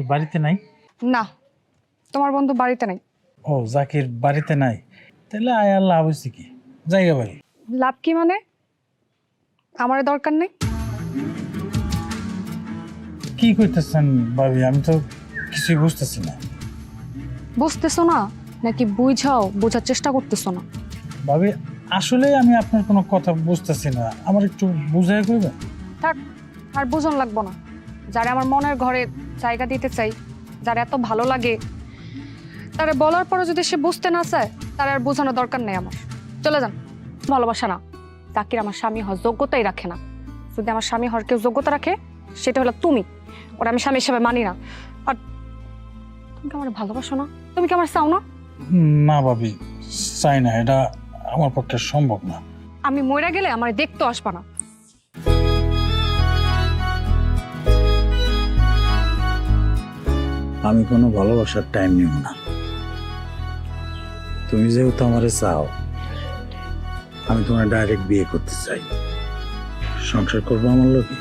বাড়িতে নাই? না, তোমার বন্ধু বাড়িতে নাই। ও, জাকির বাড়িতে নাই, তাহলে আয়ার লাভ হয়েছে কি? জায়গা বাড়ি লাভ কি মানে? আমার দরকার নেই। কি করতেছেন ভাবি? আমি তো কিছুই বুঝতেছি না। বুঝতেছো না নাকি বুঝাও বোঝার চেষ্টা করতেছো না? ভাবি, আসলে আমি আপনার কোনো কথা বুঝতেছি না, আমার একটু বুঝাই কইবেন? থাক, আর বোঝন লাগবো না। যারা আমার মনের ঘরে জায়গা দিতে চাই, যারা এত ভালো লাগে, তারা বলার পরে যদি সে বুঝতে না চায়, তার আর বোঝানোর দরকার নেই আমার। চলে যান। ভালোবাসা না, জাকির আমার স্বামী হওয়ার যোগ্যতাই রাখে না। যদি আমার স্বামী হওয়ার কেউ যোগ্যতা রাখে, সেটা হলো তুমি। ওরা আমি স্বামী হিসেবে মানি না। আর তুমি কি আমার ভালোবাসো না? তুমি কি আমার চাও না? না ভাবি, চাই না, এটা আমার পক্ষে সম্ভব না। আমি মরে গেলে আমার দেখতে আসবা না। আমি কোনো ভালোবাসার টাইম নিব না। তুমি যেহেতু আমারে চাও, আমি তোমার ডাইরেক্ট বিয়ে করতে চাই। সংসার করবো আমার লোকে।